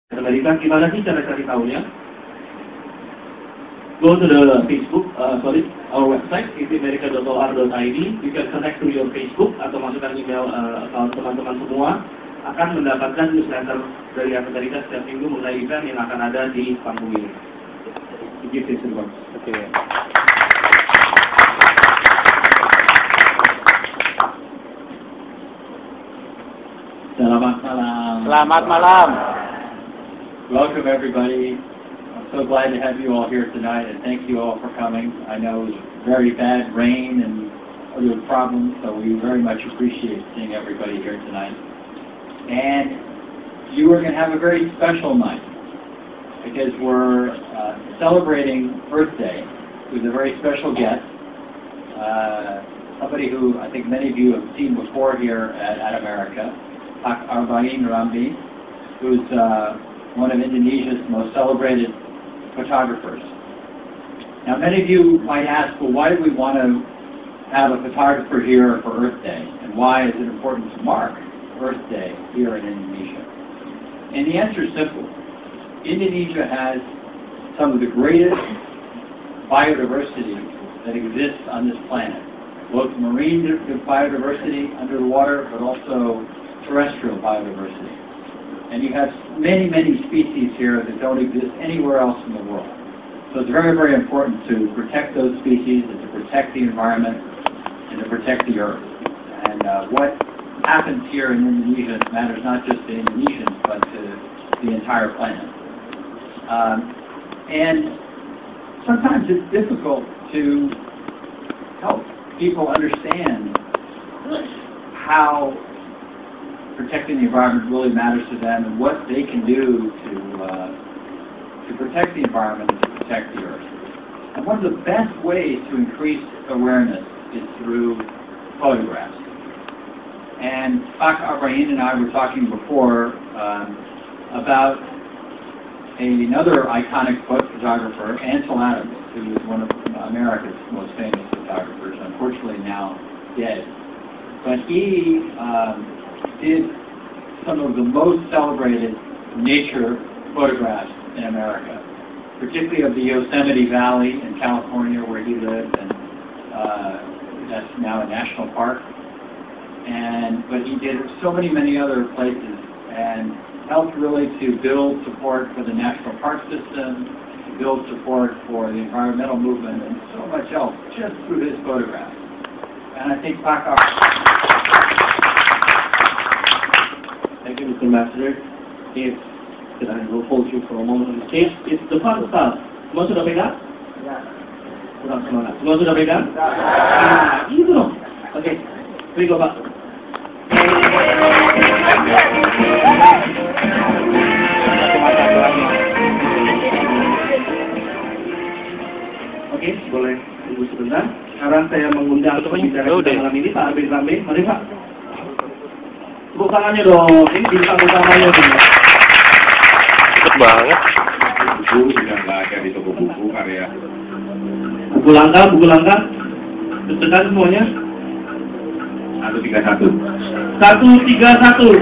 Amerika, gimana sih cara cari tahunya? Go to the Facebook, our website, itamerica.or.id. You can connect to your Facebook atau masukkan email account teman-teman semua. Akan mendapatkan newsletter dari Amerika setiap minggu mengenai event yang akan ada di panggung ini. Give this a box. Okay. Selamat malam. Selamat malam. Welcome everybody. I'm so glad to have you all here tonight, and thank you all for coming. I know it was very bad rain and other problems, so we very much appreciate seeing everybody here tonight. And you are going to have a very special night because we're celebrating Earth Day with a very special guest, somebody who I think many of you have seen before here at America, Pak Arbain Ramli, who's one of Indonesia's most celebrated photographers. Now, many of you might ask, well, why do we want to have a photographer here for Earth Day? And why is it important to mark Earth Day here in Indonesia? And the answer is simple. Indonesia has some of the greatest biodiversity that exists on this planet, both marine biodiversity under the water, but also terrestrial biodiversity. And you have many, many species here that don't exist anywhere else in the world. So it's very, very important to protect those species and to protect the environment and to protect the earth. And what happens here in Indonesia matters not just to Indonesians, but to the entire planet. And sometimes it's difficult to help people understand how protecting the environment really matters to them and what they can do to protect the environment and to protect the earth. And one of the best ways to increase awareness is through photographs. And Pak Arbain and I were talking before about another iconic photographer, Ansel Adams, who is one of America's most famous photographers, unfortunately now dead. But he did some of the most celebrated nature photographs in America, particularly of the Yosemite Valley in California where he lived, and that's now a national park. But he did so many other places and helped really to build support for the national park system, to build support for the environmental movement, and so much else just through his photographs. And I think Pak Thank you, Mr. Ambassador. If I will hold you for a moment on the stage, it's the fun stuff. Semua sudah pegang? Ya. Kurang semangat. Semua sudah pegang? Ya. Nah, gitu dong. Oke, we go back. Oke, boleh tunggu sebentar. Sekarang saya mengundang untuk bicara malam ini Pak Arbain Ramli. Mari Pak. Tepuk tangannya dong, ini bintang utamanya tuh. Cepet banget. Buku sudah baca di toko buku karya. Buku langka. Tekan semuanya. 131. 131.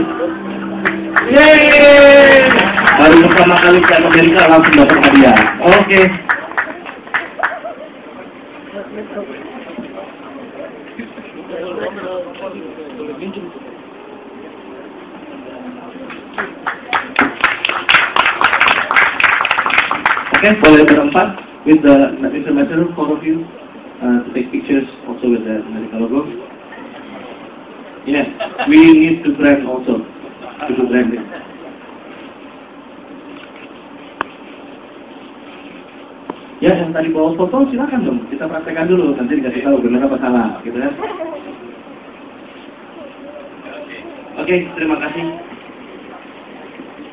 Yeay! Baru pertama kali saya ke Amerika langsung dapat hadiah. Oke. Okay, boleh berempat with the Ambassador, four of you, to take pictures also with the America logo. Yes, we need to brand also, to do branding. Ya, yang tadi bawa foto silakan dong, kita praktekkan dulu, nanti dikasih tahu benar apa salah, gitu ya. Oke, terima kasih.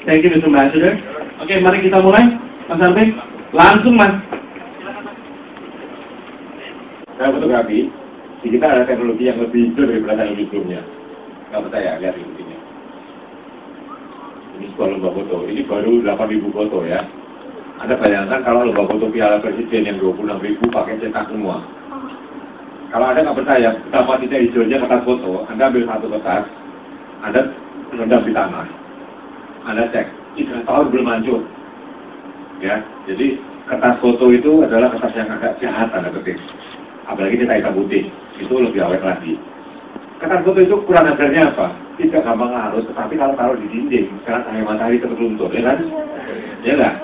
Thank you, Mr. Ambassador. Oke, mari kita mulai. Mas Arbain, langsung Mas. Saya fotografi, di kita ada teknologi yang lebih hijau daripada yang sebelumnya. Nggak percaya, lihat ini. Ini sebuah lomba foto, ini baru 8.000 foto ya. Anda bayangkan kalau lomba foto Piala Presiden yang 26.000 pakai cetak semua. Kalau Anda nggak percaya betapa tidak hijaunya kertas foto, Anda ambil satu kertas, Anda rendam di tanah, Anda cek 3 tahun belum hancur. Ya, jadi kertas foto itu adalah kertas yang agak jahat, tanda petik. Apalagi kita hitam putih, itu lebih awet lagi. Kertas foto itu kurang ajarnya apa? Tidak gampang larut, tetapi kalau taruh di dinding, sekarang cahaya matahari tetap luntur, ya kan? Ya enggak?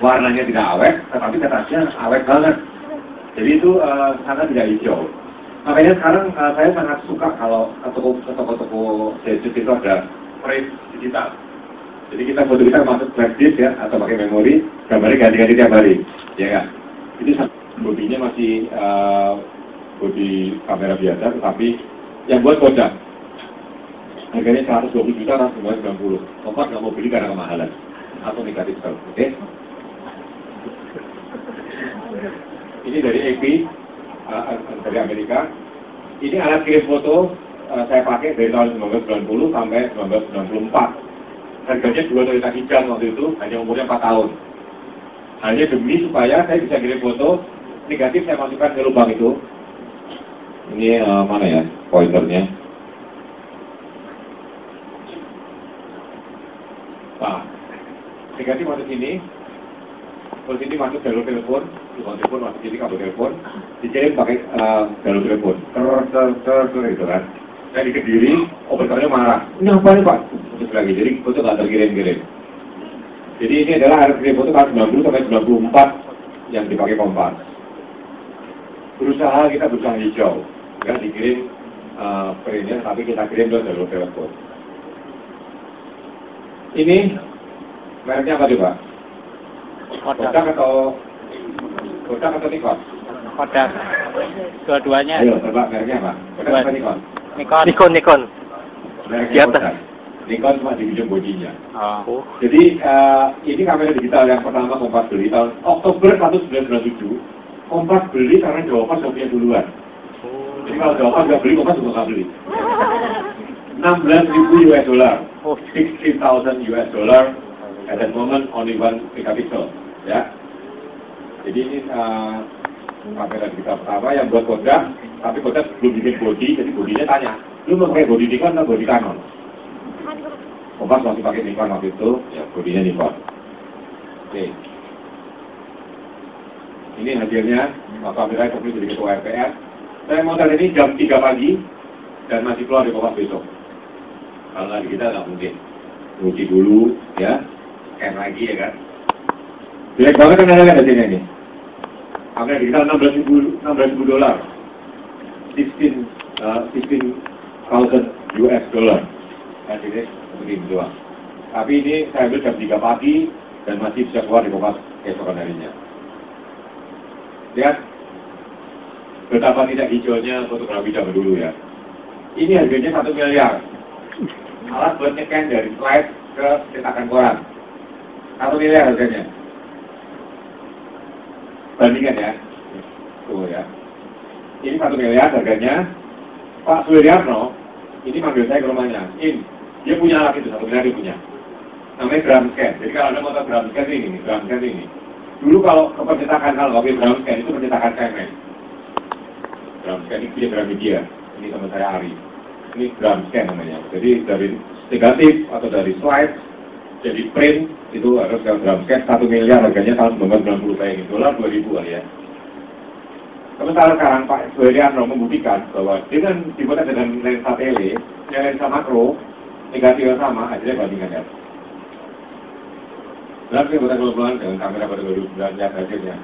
Warnanya tidak awet, tetapi kertasnya awet banget. Jadi itu sangat tidak hijau. Makanya sekarang saya sangat suka kalau ke toko-toko gadget itu ada print digital. Jadi kita foto kita masuk flash disk ya, atau pakai memori, gambarnya ganti-ganti tiap hari, ya kan? Ini bodinya masih bodi kamera biasa, tetapi yang buat kodak. Harganya 120 juta, 190. Kompas nggak mau beli karena kemahalan atau negatif sel, oke? Ini dari AP, dari Amerika. Ini alat kirim foto saya pakai dari tahun 1990 sampai 1994. Harganya 2 Toyota Kijang waktu itu, hanya umurnya 4 tahun. Hanya demi supaya saya bisa kirim foto, negatif saya masukkan ke lubang itu. Ini mana ya pointernya? Nah, negatif masuk sini, terus ini masuk jalur telepon, lubang telepon masuk sini kabel telepon, dikirim pakai jalur telepon, gitu kan. Saya di Kediri, operatornya marah. Ini apa nih Pak? Terus lagi, jadi foto nggak terkirim-kirim. Jadi ini adalah alat kirim foto tahun 90 sampai 94 yang dipakai Kompas. Kita berusaha hijau, nggak dikirim printnya, tapi kita kirim ke jalur telepon. Ini mereknya apa coba? Kodak atau Nikon? Kodak. Dua-duanya. Ayo, coba mereknya apa? Kodak atau Nikon? Nikon. Mereknya Kodak. Nikon cuma di ujung bodinya. Oh. Jadi ini kamera digital yang pertama Kompas beli tahun Oktober 1997. Kompas beli karena Jawaban sudah punya duluan. Jadi kalau Jawaban nggak beli, Kompas juga nggak beli. 16.000 US dollar, 16,000 US dollar. At that moment only 1 megapixel, ya. Jadi ini kamera digital pertama yang buat Kodak, tapi Kodak belum bikin body, jadi bodinya tanya, lu mau pakai body Nikon atau body Canon? Kompas masih pakai Nikon waktu itu, ya bodinya Nikon. Oke. Ini hasilnya, kamera itu jadi ketua RPR. Saya modal ini jam 3 pagi dan masih keluar di Kompas besok. Kalau nggak kita nggak mungkin. Uji dulu, ya, scan lagi ya kan. Jelek banget kan ada di sini nih. Kamera digital 16.000 dolar, 16,000 US dollar. Nah, ini seperti itu doang. Tapi ini saya ambil jam 3 pagi dan masih bisa keluar di Kompas keesokan harinya. Lihat betapa tidak hijaunya fotografi zaman dulu ya. Ini harganya 1 miliar. Alat buat nyekan dari slide ke cetakan koran. 1 miliar harganya. Bandingkan ya. Tuh ya. Ini 1 miliar harganya. Pak Suryarno, ini manggil saya ke rumahnya. Dia punya alat itu, 1 miliar dia punya. Namanya gram scan. Jadi kalau Anda mau tahu gram scan ini. Dulu kalau ke percetakan, kalau pakai gram scan itu percetakan cemen. Gram scan ini dia Gramedia. Ini teman saya Ari. Ini gram scan namanya. Jadi dari negatif atau dari slide jadi print itu harus gram scan 1 miliar harganya tahun 1990 kayak gitu, dolar 2.000 kali ya. Sementara sekarang Pak Suryarno membuktikan bahwa dengan dibuat dengan lensa tele, yang lensa makro, negatif yang sama, hasilnya bandingan ya. Berarti buatan kebetulan dengan kamera pada 2009 hasilnya.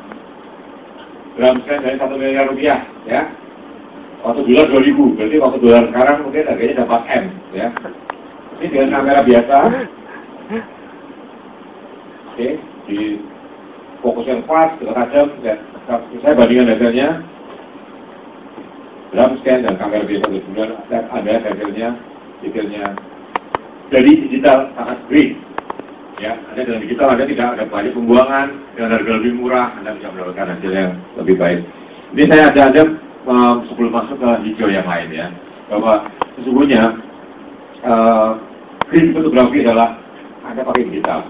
Gram scan dari 1 miliar rupiah, ya. Waktu dolar 2.000, berarti waktu dolar sekarang mungkin harganya dapat M, ya. Ini dengan kamera biasa. Oke, di fokus yang pas, tajam, dan saya bandingkan hasilnya. Gram scan dan kamera biasa kemudian ada hasilnya, detailnya. Dari digital sangat green. Ya, Anda dengan digital Anda tidak ada banyak pembuangan, dengan harga lebih murah, Anda bisa mendapatkan hasil yang lebih baik. Ini saya ada sebelum masuk ke hijau yang lain ya, bahwa sesungguhnya green fotografi adalah Anda pakai digital.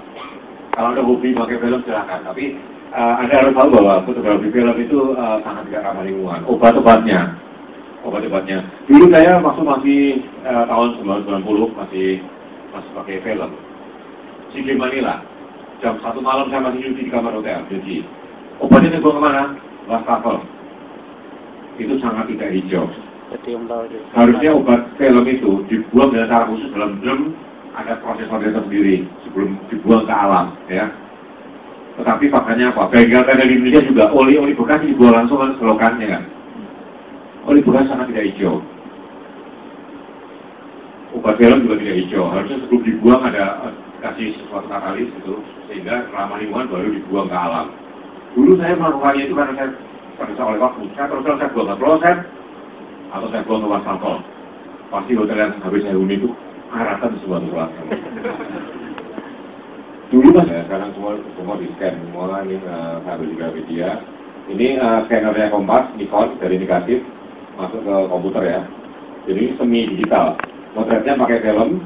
Kalau Anda hobi pakai film silakan, tapi Anda harus tahu bahwa fotografi film itu sangat tidak ramah lingkungan. Obat-obatnya. Dulu saya masih tahun 1990 masih pakai film. di Manila. Jam 1 malam saya masih nyuci di kamar hotel, jadi obatnya dibuang kemana? Wastafel. Itu sangat tidak hijau. Harusnya obat film itu dibuang dengan cara khusus dalam drum, ada prosesor tersendiri sebelum dibuang ke alam, ya. Tetapi faktanya apa? Bengkel di Indonesia juga oli bekas dibuang langsung ke selokannya kan. Oli bekas sangat tidak hijau. Obat film juga tidak hijau. Harusnya sebelum dibuang ada kasih sesuatu katalis itu sehingga ramah lingkungan baru dibuang ke alam. Dulu saya melakukannya itu karena saya pada saat oleh waktu. Saya terus saya buang ke kloset atau saya buang ke wastafel. Pasti hotel yang habis saya huni itu aratan semua tempat. Dulu mas ya, sekarang semua di scan semua ini sambil juga media. Ini scannernya Kompas, Nikon dari negatif masuk ke komputer ya. Jadi semi digital. Motretnya pakai film,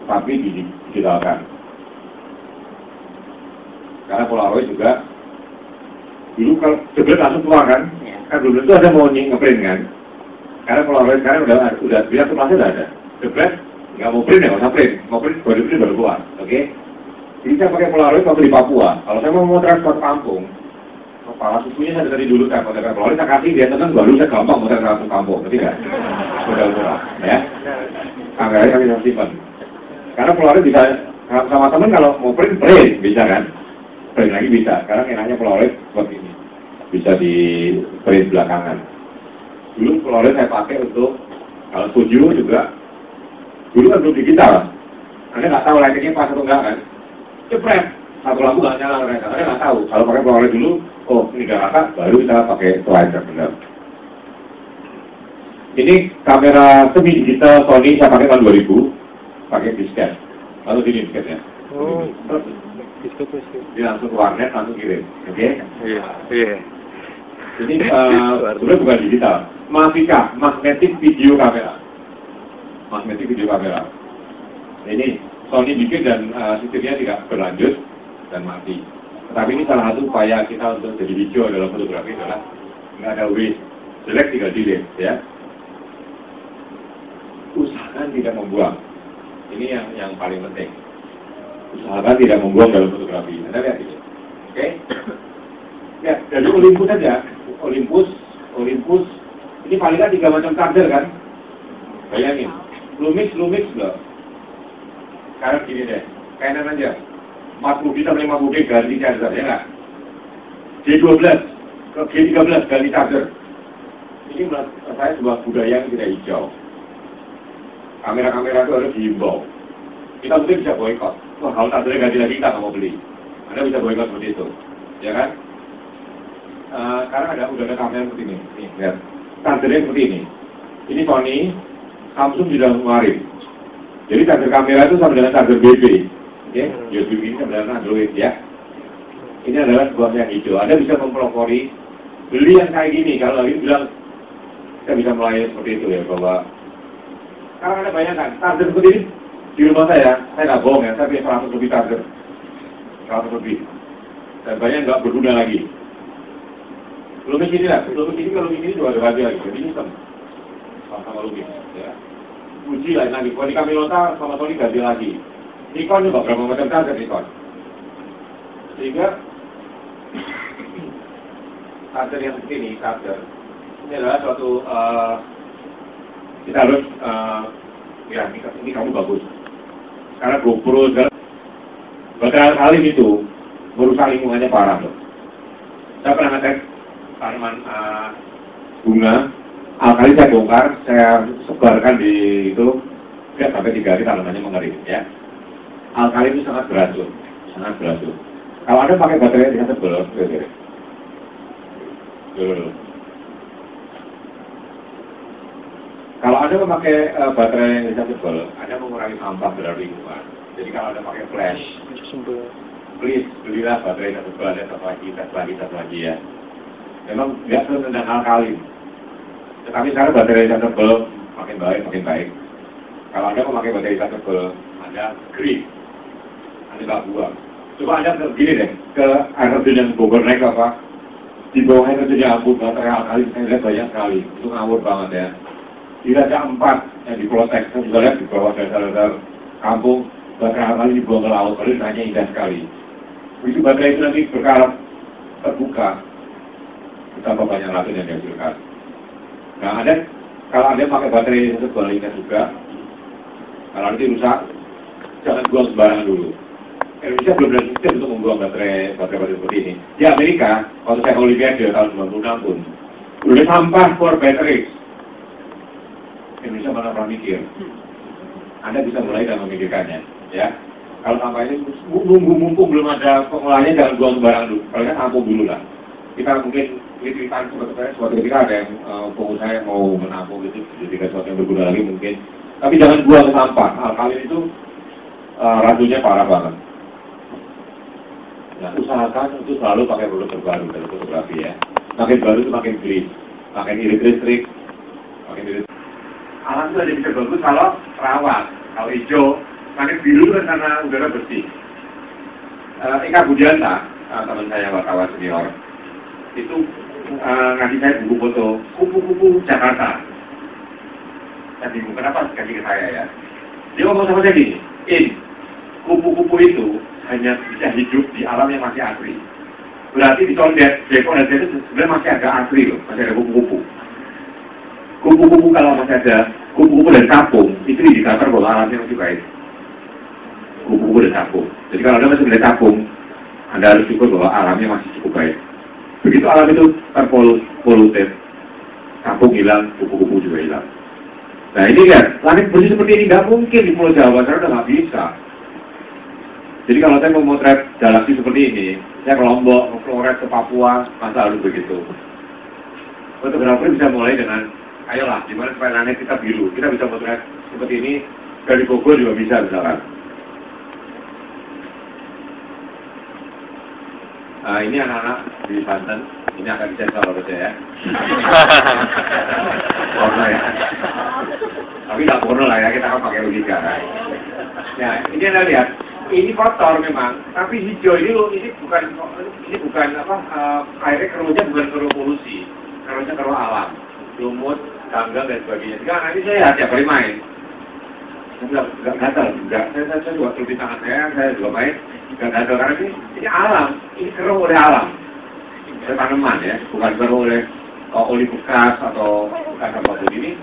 tapi digitalkan. Karena Polaroid juga dulu kalau jebret langsung keluar kan, kan belum tentu ada mau ngeprint kan. Karena Polaroid sekarang udah biar tulasnya udah ada. Jebret nggak mau print ya, nggak usah print, mau print baru keluar, oke? Jadi saya pakai Polaroid waktu di Papua. Kalau saya mau transfer ke kampung, kepala susunya saya dari dulu saya pakai Polaroid, saya kasih dia tenang baru saya gampang mau transfer ke kampung, ngerti nggak? Modal murah, ya. Anggarannya kami harus simpan. Karena Polaroid bisa sama teman kalau mau print bisa kan? Print lagi bisa. Sekarang enaknya Polaroid seperti ini, bisa di print belakangan. Dulu Polaroid saya pakai untuk kalau studio juga. Dulu kan belum digital. Anda nggak tahu lightingnya pas atau enggak kan? Cepret, satu lampu nggak nyala mereka. Anda nggak tahu. Kalau pakai Polaroid dulu, oh ini nggak rata, baru kita pakai slider benar. Ini kamera semi digital Sony saya pakai tahun 2000, pakai disket. Lalu ini disketnya. Oh, disket. Dia langsung ke warnet, langsung kirim, oke? Iya. Jadi sebenarnya bukan digital, magnetic video kamera. Magnetic video kamera. Ini Sony bikin dan sistemnya tidak berlanjut dan mati. Tetapi ini salah satu upaya kita untuk jadi hijau dalam fotografi adalah nggak ada waste, jelek tinggal delete, ya. Usahakan tidak membuang. Ini yang paling penting. Usahakan tidak membuang dalam fotografi. Anda lihat ini, oke? Ya, dari Olympus saja. Olympus. Ini paling kan 3 macam charger kan? Bayangin. Lumix loh. Sekarang gini deh, kainan aja. 40 juta 50 ganti charger, ya nggak? G12 ke G13 ganti charger. Ini menurut saya sebuah budaya yang tidak hijau. Kamera-kamera itu harus dihimbau. Kita mungkin bisa boikot. Wah, kalau chargernya ganti lagi kita nggak mau beli. Anda bisa boikot seperti itu, ya kan? Sekarang udah ada kamera seperti ini. Nih, lihat. Chargernya seperti ini. Ini Sony, Samsung sudah ngeluarin. Jadi charger kamera itu sama dengan charger BB. Oke, USB ini sama dengan Android ya. Ini adalah sebuah yang hijau. Anda bisa mempelopori beli yang kayak gini. Kalau lagi bilang, saya bisa melayani seperti itu ya, bahwa sekarang Anda bayangkan, charger seperti ini di rumah saya nggak bohong ya, saya punya 100 lebih charger. 100 lebih. Dan banyak nggak berguna lagi. Lumix ini kalau ini juga ada lagi. Jadi sistem sama Lumix ya. Uji lain lagi. Kalau di Camilota sama Sony ganti lagi. Nikon juga berapa macam charger Nikon. Sehingga charger yang seperti ini, charger ini adalah suatu kita harus ya ini kamu bagus. Karena GoPro baterai alkalin itu merusak lingkungannya parah loh. Saya pernah ngecek tanaman bunga alkalin saya bongkar, saya sebarkan di itu, ya sampai 3 hari tanamannya mengering ya. Alkalin itu sangat beracun. Kalau Anda pakai baterai yang tebal, kalau Anda memakai baterai yang tebal, Anda mengurangi sampah dari lingkungan. Jadi kalau Anda pakai flash, please belilah baterai yang tebal, tes lagi ya. Memang nggak tentang alkalin. Tetapi sekarang baterai yang tebal makin baik. Kalau Anda memakai baterai yang tebal, Anda green. Anda nggak buang. Coba Anda begini deh, ke air terjun yang Bogor naik apa? Di bawah air terjun yang ampun, baterai alkalin saya lihat banyak sekali. Itu ngawur banget ya. Tidak ada 4 yang diprotek. Saya juga lihat di bawah dasar-dasar kampung, baterai alkali dibuang ke laut, lalu hanya indah sekali. Begitu baterai itu nanti berkarat terbuka, betapa banyak racun yang dihasilkan. Nah, kalau Anda pakai baterai sebaliknya juga, kalau nanti rusak, jangan buang sembarangan dulu. Indonesia belum ada sistem untuk membuang baterai seperti ini. Di Amerika, waktu saya Olimpiade tahun 96 pun, udah sampah for batteries. Indonesia mana pernah mikir. Anda bisa mulai dan memikirkannya, ya. Kalau sampah ini mumpung belum ada pengolahannya, jangan buang sembarangan dulu. Kalau kan tampung dulu lah. Kita mungkin cerita suatu ketika ada yang pengusaha yang mau menampung gitu, jadi sesuatu yang berguna lagi mungkin. Tapi jangan buang ke sampah. Alkali itu racunnya parah banget. Nah, usahakan itu selalu pakai produk terbaru dalam fotografi ya. Makin baru itu makin gris, makin irit listrik, makin irit. Alam itu ada bisa bagus kalau terawat, kalau hijau, makin biru kan karena udara bersih. Eka Budianta, teman saya wartawan senior, itu ngasih saya buku foto kupu-kupu Jakarta. Saya bingung kenapa kasih ke saya ya. Dia ngomong sama saya gini, kupu-kupu itu hanya bisa hidup di alam yang masih asli. Berarti di Condet, Depok dan itu sebenarnya masih ada asli loh, masih ada kupu-kupu. Kupu-kupu kalau masih ada kupu-kupu dan capung, itu indikator bahwa alamnya masih baik. Kupu-kupu dan capung. Jadi kalau Anda masih melihat capung, Anda harus syukur bahwa alamnya masih cukup baik. Begitu alam itu terpolutif, capung hilang, kupu-kupu juga hilang. Nah ini kan, langit bersih seperti ini nggak mungkin di Pulau Jawa, karena udah nggak bisa. Jadi kalau saya mau motret galaksi seperti ini, saya ke Lombok, ke Flores, ke Papua, masa lalu begitu. Fotografer bisa mulai dengan, ayolah, gimana supaya langit kita biru. Kita bisa motret seperti ini, dari Bogor juga bisa misalkan. Nah, ini anak-anak di Banten, ini akan disensor oleh saya. Porno ya. Tapi nggak porno lah ya, kita akan pakai logika. Nah, ini Anda lihat. Ini kotor memang, tapi hijau ini bukan apa airnya keruhnya bukan keruh polusi, keruhnya keruh alam, lumut, ganggang dan sebagainya. Sekarang nanti saya hati kali main, nggak gatal juga. Saya juga tulis tangan saya juga main, nggak gatal karena ini alam, ini keruh oleh alam, oleh tanaman ya, bukan keruh oleh oli bekas atau bekas apapun ini.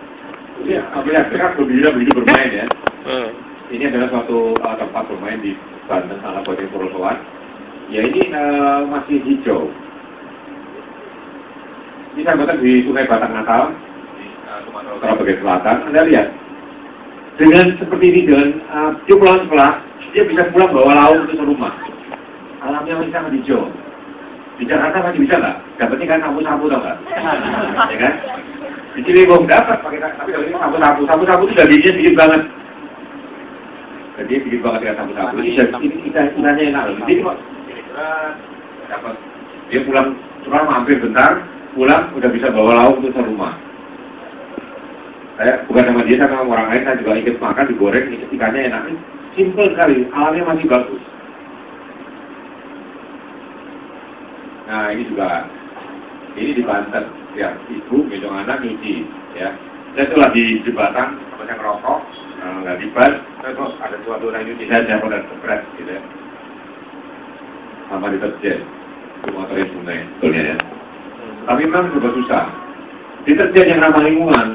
Ini apabila mereka begitu bermain ya. Ini adalah suatu tempat bermain di Banten, sana Bojong Purwosowan. Ya ini masih hijau. Ini saya buatan di Sungai Batang Natal, di Sumatera Utara bagian selatan. Anda lihat, dengan seperti ini, dengan dia pulang sekolah, dia bisa pulang bawa lauk ke rumah. Alamnya masih sangat hijau. Di Jakarta masih bisa nggak? Dapatnya kan sapu-sapu tau nggak? Ya kan? Di Ciliwung dapat pakai, tapi kalau ini sapu-sapu. Sapu-sapu itu dagingnya sedikit banget. Jadi sedikit banget dengan sapu-sapu. Ini kita enak loh. Jadi kok dapat. Dia pulang mampir bentar, pulang udah bisa bawa lauk ke rumah. Saya bukan sama dia, sama orang lain, saya juga ikut makan, digoreng, ikannya enak. Simple sekali, alamnya masih bagus. Nah ini juga, ini di Banten, ya ibu gendong anak nyuci, ya. Saya tuh lagi di jembatan, sama saya ngerokok, nggak libat, terus ada suatu orang nyuci saya pada berat, gitu ya. Sama deterjen, itu motorin sungai, betulnya ya. Tapi memang juga susah. Deterjen yang ramah lingkungan,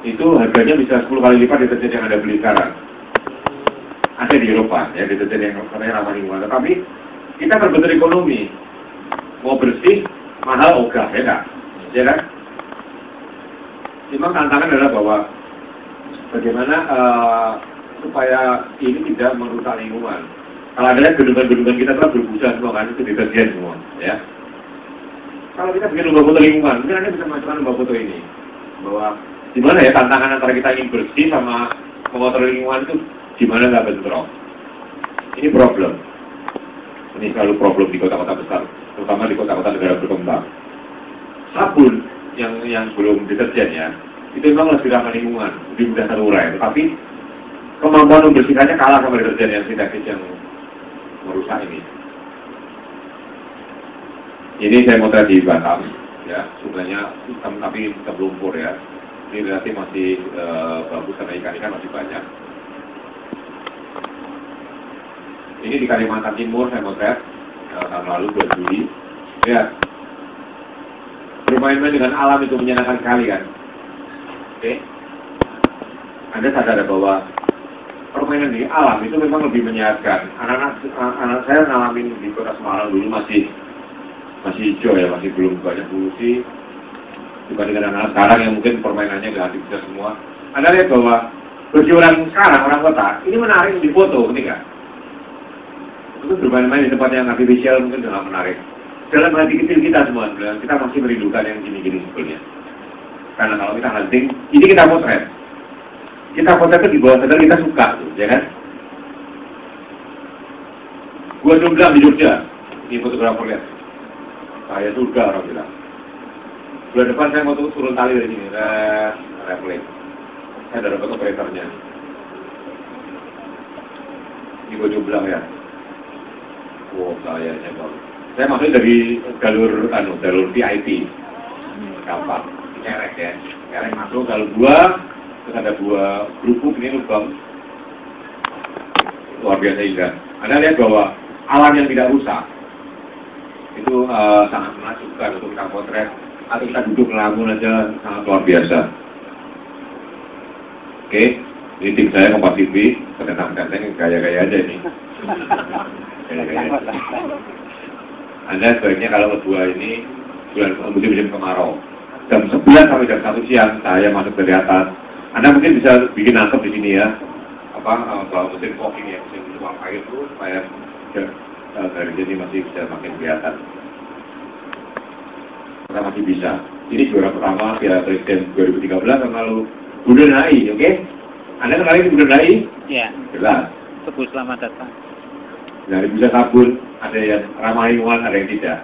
itu harganya bisa 10 kali lipat deterjen yang Anda beli sekarang. Ada di Eropa, ya deterjen yang ramah lingkungan. Tetapi kita berbentuk ekonomi. Mau bersih, mahal ogah, ya kan? Ya kan? Memang tantangan adalah bahwa bagaimana supaya ini tidak merusak lingkungan. Kalau ada lihat gedungan-gedungan kita telah berbusa semua kan, itu deterjen semua, ya. Kalau kita bikin lomba foto lingkungan, mungkin Anda bisa masukkan lomba foto ini. Bahwa gimana ya tantangan antara kita ingin bersih sama mengotori lingkungan itu gimana nggak bentrok. Ini problem. Ini selalu problem di kota-kota besar, terutama di kota-kota negara berkembang. Sabun yang belum deterjen ya, itu memang lebih ramah lingkungan, lebih mudah terurai. Tetapi kemampuan membersihkannya kalah sama deterjen yang sintetis yang merusak ini. Ini saya mau di Batam, ya, sungainya hitam tapi hitam lumpur ya. Ini relatif masih bagus karena ikan-ikan masih banyak. Ini di Kalimantan Timur, saya motret tahun lalu 2 Juli. Lihat, bermain-main dengan alam itu menyenangkan sekali kan? Oke? Anda sadar bahwa permainan di alam itu memang lebih menyehatkan. Anak saya ngalamin di Kota Semarang dulu masih hijau ya, masih belum banyak polusi. Dibanding dengan anak sekarang yang mungkin permainannya nggak bisa semua. Anda lihat bahwa bagi orang sekarang, orang kota, ini menarik di foto, ketika itu bermain-main di tempat yang artifisial mungkin tidak menarik. Dalam hati kecil kita semua, kita masih merindukan yang gini-gini sebetulnya. Karena kalau kita hunting, ini kita potret. Kita potret itu di bawah sadar kita suka, ya kan? Gua Jomblang di Jogja, ini fotografer lihat. Saya surga orang bilang. Bulan depan saya mau turun tali dari sini, refleks. Saya ada dapat operatornya. Ini Gua Jomblang ya. Wow, kayaknya bagus. Saya masuk dari jalur VIP. Gampang, kerek ya. Kerek masuk, kalau terus ada 2 kerupuk, ini lubang. Luar biasa indah. Anda lihat bahwa alam yang tidak rusak, itu sangat menakjubkan untuk kita potret. Atau kita duduk ngelamun aja, sangat luar biasa. Oke, ini tim saya Kompas TV, kadang-kadang gaya-gaya aja nih. Gaya-gaya. Anda sebaiknya kalau berdua ini musim kemarau, jam 11 sampai jam 1 siang saya masuk dari atas. Anda mungkin bisa bikin nangkep di sini ya, bawa mesin fogging ya, mesin tuang air itu supaya dari sini masih bisa makin kelihatan. Kita masih bisa. Ini juara pertama Piala Presiden 2013 tahun lalu. Bundaran HI, oke? Anda kenali di Bundaran HI? Iya. Jelas. Teguh selamat datang. Dari bisa sabun, ada yang ramah lingkungan, ada yang tidak.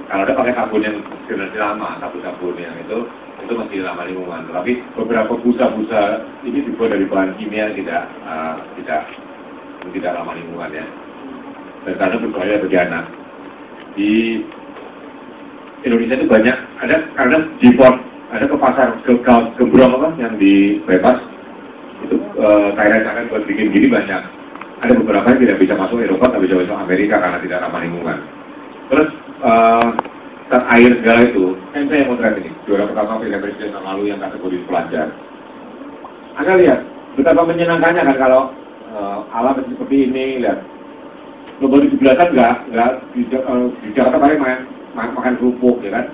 Kalau ada pakai sabun yang generasi lama, sabun yang itu masih ramah lingkungan. Tapi beberapa busa-busa ini dibuat dari bahan kimia yang tidak ramah lingkungan ya. Dan karena berbahaya bagi anak. Di Indonesia itu banyak, karena G-Port, ada ke pasar, ke Gembrong apa, yang di bypass, itu cairan-cairan buat bikin gini banyak. Ada beberapa yang tidak bisa masuk Eropa, tapi bisa masuk Amerika karena tidak ramah lingkungan. Terus, air segala itu, saya mau terakhir ini, juara pertama Piala Presiden tahun lalu yang kategori pelajar. Anda lihat, betapa menyenangkannya kan kalau alam seperti ini, lihat. Lomba di belakang di Jakarta paling makan kerupuk, ya kan?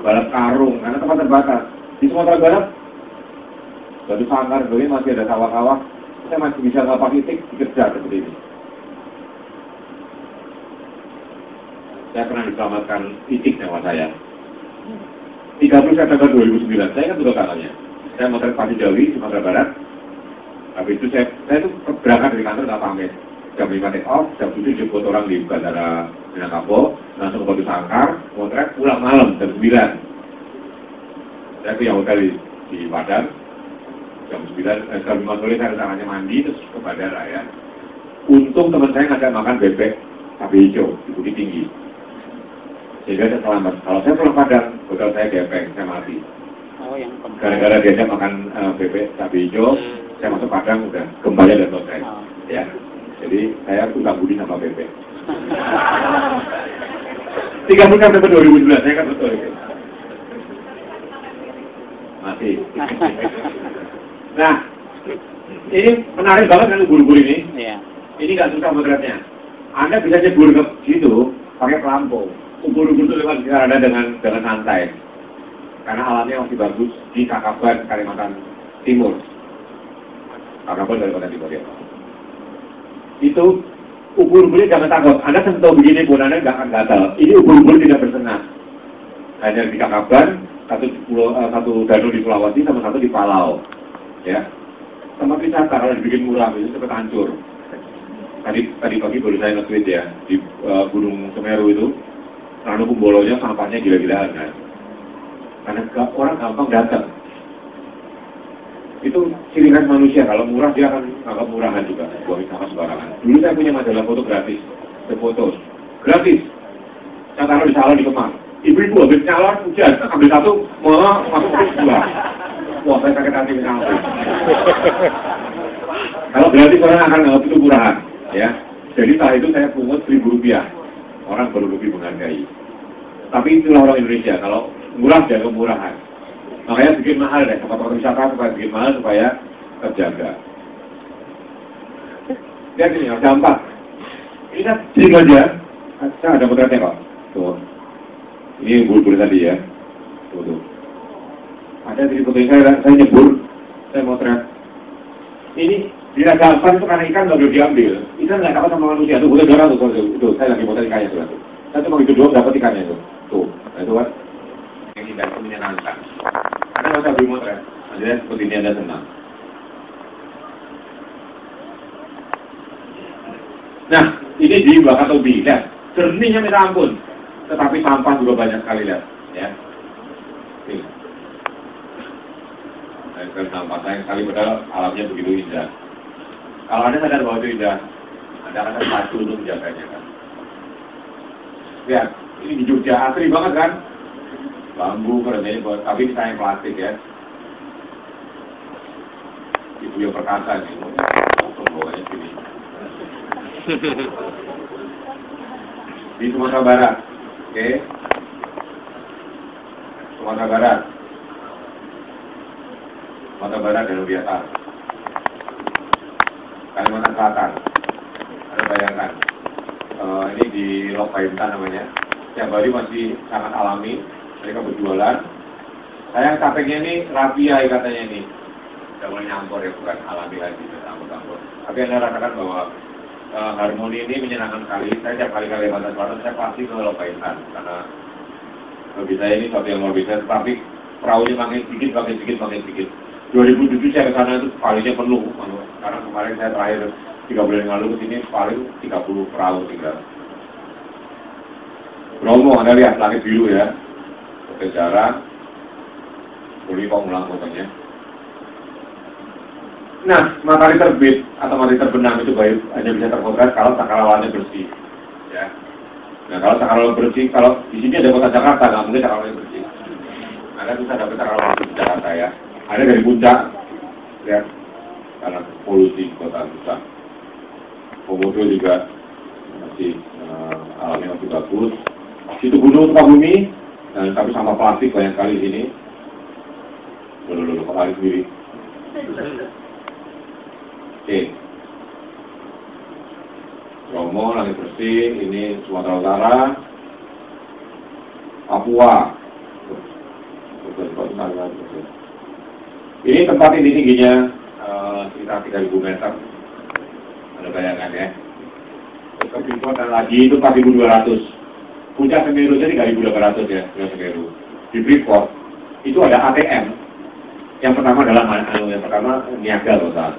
Balap karung, karena tempat terbatas. Di Sumatera Barat, Batu Sangkar, masih ada sawah-sawah. Saya masih bisa ngapa titik dikejar seperti ini. Saya pernah diselamatkan titik nyawa saya. 30 September 2009, saya kan betul tanggalnya. Saya motret Pati Jawi, Sumatera Barat. Habis itu saya itu berangkat dari kantor nggak pamit. Jam 5 take off, jam 7 jemput orang di Bandara Minangkabau, langsung ke Batu Sangkar, motret pulang malam jam 9. Saya punya hotel di Padang. Jam 5 sore saya rencananya mandi, terus ke bandara ya. Untung teman saya ngajak makan bebek cabai hijau di Bukit Tinggi. Sehingga saya selamat. Kalau saya pulang Padang, hotel saya gepeng, saya mati. Gara-gara diajak makan bebek cabai hijau, saya masuk Padang, udah kembali dan selesai. Ya. Jadi saya utang budi sama bebek. 30 September 2011, saya kan betul itu. Masih. Nah, ini menarik banget kan ubur-ubur ini. Iya. Ini nggak susah motretnya. Anda bisa nyebur ke situ pakai pelampung. Ubur-ubur itu lewat sekitar Anda dengan santai. Karena alamnya masih bagus di Kakaban, Kalimantan Timur. Kakaban Kalimantan Timur ya. Itu ubur-uburnya jangan takut. Anda sentuh begini pun Anda nggak akan gatal. Ini ubur-ubur tidak bersenang. Hanya di Kakaban, satu danau di Sulawesi sama satu di Palau. Ya, tempat wisata kalau dibikin murah itu cepat hancur. Tadi pagi baru saya nge-tweet ya di Gunung Semeru itu, Ranu Kumbolonya sampahnya gila-gilaan kan. Karena orang gampang datang. Itu ciri khas manusia. Kalau murah dia akan anggap murahan juga. Buang sampah sembarangan. Dulu saya punya majalah foto gratis, foto gratis. Saya taruh di salon di Kemang. Ibu-ibu habis nyalon, hujan, ambil satu, mau masuk ke dua. Wah, saya sakit hati dengan aku. Kalau berarti orang akan nggak butuh murahan, ya. Jadi saat itu saya pungut Rp1.000. Orang baru lebih menghargai. Tapi itulah orang Indonesia, kalau murah jaga kemurahan. Makanya bikin mahal deh, tempat-tempat wisata supaya bikin mahal supaya terjaga. Lihat ini, ada 4. Ini kan sini aja. Saya ada potretnya kok. Tuh. Ini bulu-bulu tadi ya. Tuh. Ada di foto saya nyebur. Saya motret. Ini di Raja Ampat itu karena ikan nggak boleh diambil. Ikan nggak dapat sama manusia. Tuh, boleh dorong tuh. Itu, saya lagi motret ikannya tuh. Saya cuma itu doang dapat ikannya tuh. Tuh, nah, itu kan. Yang indah itu menyenangkan. Anda nggak usah beli motret. Anda seperti ini Anda senang. Nah, ini di Wakatobi. Lihat, jernihnya minta ampun. Tetapi sampah juga banyak sekali, lihat. Ya. Ini. Nah, sampah sayang sekali padahal alamnya begitu indah. Kalau Anda sadar bahwa itu indah, Anda akan patuh untuk menjaganya kan. Lihat, ini di Jogja asri banget kan. Bambu, kerjanya buat, tapi sayang plastik ya. Ibu yang perkasa nih, pembawanya sini. Di Sumatera Barat, oke? Sumatera Barat. Sumatera Barat dan lebih atas. Kalimantan Selatan. Anda bayangkan, ini di Lok Baintan namanya. Setiap hari masih sangat alami, mereka berjualan. Sayang capeknya ini rapia katanya ini. Tidak boleh nyampur ya, bukan alami lagi, campur-campur. Tapi Anda rasakan bahwa harmoni ini menyenangkan sekali. Saya tiap kali Kalimantan Selatan, saya pasti ke Lok Baintan. Karena bagi saya ini sesuatu yang luar biasa. Tapi perahunya makin sedikit. 2007 saya ke sana itu palingnya penuh. Karena kemarin saya terakhir 3 bulan yang lalu ke sini paling 30 perahu tinggal. Bromo, Anda lihat langit biru ya. Oke, jarang. Boleh kok ulang fotonya. Nah, matahari terbit atau matahari terbenam itu baik hanya bisa terpotret kalau cakrawalanya bersih. Ya. Nah, kalau cakrawalnya bersih, kalau di sini ada kota Jakarta, nggak mungkin cakrawalnya bersih. Anda bisa dapat cakrawalnya di Jakarta ya. Ada dari puncak, lihat, karena polusi kota besar. Komodo juga masih alamnya masih bagus. Situ gunung Sukabumi, tapi sama plastik banyak kali di sini. Loh, kok lari sendiri. Oke. Bromo, langit bersih, ini Sumatera Utara, Papua. Ini tempat ini tingginya sekitar 3.000 meter. Anda bayangkan ya. Ke Freeport dan lagi itu 4.200. Puncak Semeru jadi 3.800 ya, Puncak Semeru. Di Freeport itu ada ATM. Yang pertama adalah yang pertama niaga loh saat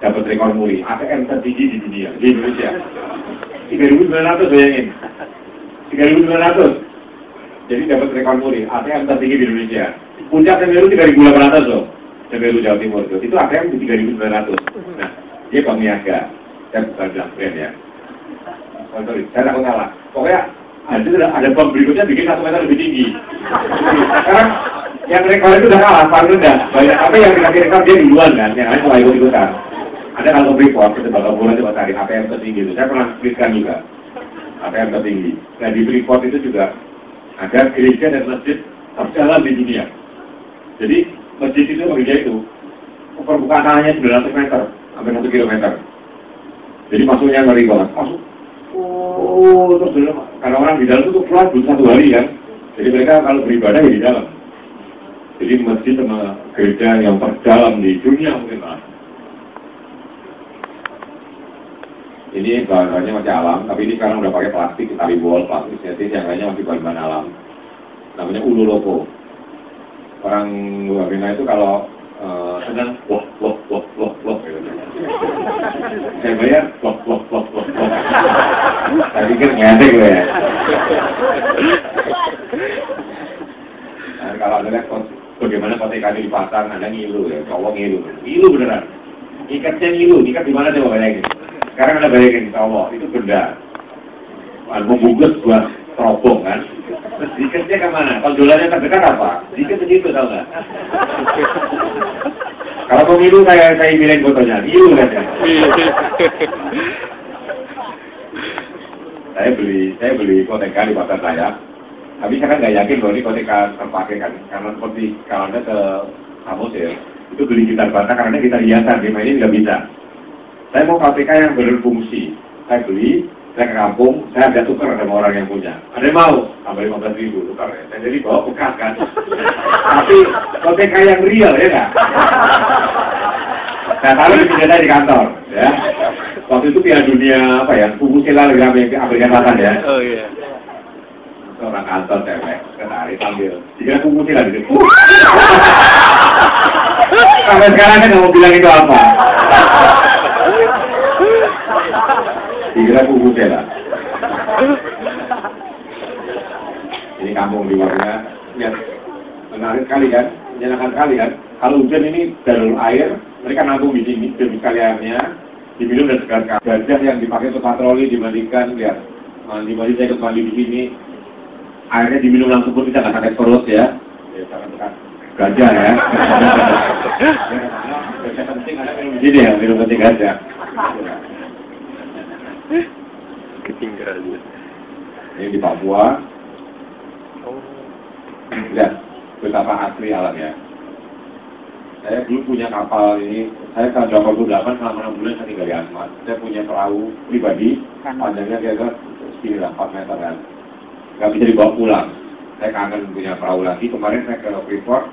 dapat rekor muri. ATM tertinggi di dunia di Indonesia. 3.900 bayangin. 3.900. Jadi dapat rekor muri. ATM tertinggi di Indonesia. Puncak Semeru 3.800 loh. Semeru Jawa Timur itu ATM di 3.900. Nah, dia Bang Niaga. Saya bukan bilang brand ya. Oh, sorry, saya takut salah. Pokoknya ada bank berikutnya bikin 1 meter lebih tinggi. Sekarang yang rekor itu udah kalah, paling rendah. Banyak, tapi yang dikasih rekor dia duluan kan, yang lain mulai ikut-ikutan. Ada kalau Freeport, kita bakal bulan coba cari ATM tertinggi itu. Saya pernah klipkan juga ATM tertinggi. Nah di Freeport itu juga ada gereja dan masjid terjalan di dunia. Jadi masjid itu gereja itu permukaan tanahnya 900 meter, hampir 1 kilometer. Jadi masuknya ngeri banget. Masuk. Terus karena orang di dalam itu keluar butuh 1 hari kan. Jadi mereka kalau beribadah ya di dalam. Jadi masjid sama gereja yang terdalam di dunia mungkin lah. Ini bahannya masih alam, tapi ini sekarang udah pakai plastik, tali bol, plastik sintetis, yang lainnya masih bahan-bahan alam. Namanya ulu loko. Orang luar Bina itu kalau sedang wah gitu. Saya bayar wah. Saya pikir ngedek gue ya. Nah, kalau Anda lihat bagaimana kotak ikan di pasar, Anda ngilu ya, cowok ngilu beneran. Ikatnya ngilu, ikat di mana coba bayangin. Sekarang Anda bayangin, cowok itu benda membungkus buat terobong kan. Terus ikatnya kemana? Kalau dolarnya terdekat apa? Ikat ke situ, tau nggak? Kalau mau ngilu, saya bilangin fotonya, ngilu kan ya. saya beli koteka di pasar saya. Tapi saya kan nggak yakin bahwa ini koteka terpakai kan, karena seperti kalau Anda ke Samosir, itu beli gitar bata karena gitar hiasan, ini nggak bisa. Saya mau koteka yang berfungsi. Saya beli, saya ke kampung, saya ada tukar sama orang yang punya. Ada yang mau, tambah 15.000 tukar ya. Saya jadi bawa bekas kan. Tapi koteka yang real ya nggak? Saya taruh di meja di kantor, ya. Waktu itu Piala Dunia apa ya, Vuvuzela lagi Amerika Selatan ya. Oh iya. Seorang kantor cewek, ketarik ambil. Dikira Vuvuzela di situ. Sampai sekarang kan nggak mau bilang itu apa. Dikira Vuvuzela. Ini kampung di warga, ya menarik sekali kan, menyenangkan sekali kan. Kalau hujan ini jalur air, mereka nampung di sini demi sekali airnya, diminum dan segar gajah yang dipakai untuk patroli dimandikan, lihat, mandi saya ikut mandi di sini, airnya diminum langsung pun kita nggak sakit perut ya, sangat dekat gajah ya. Gajah penting ada minum di sini ya, minum penting gajah. Ketinggalan. Ini di Papua, lihat betapa asli alamnya. Saya dulu punya kapal ini, saya tahun 88 selama 6 bulan saya tinggal di Asmat. Saya punya perahu pribadi, panjangnya kira-kira segini lah, 4 meter kan. Nggak bisa dibawa pulang. Saya kangen punya perahu lagi. Kemarin saya ke Freeport,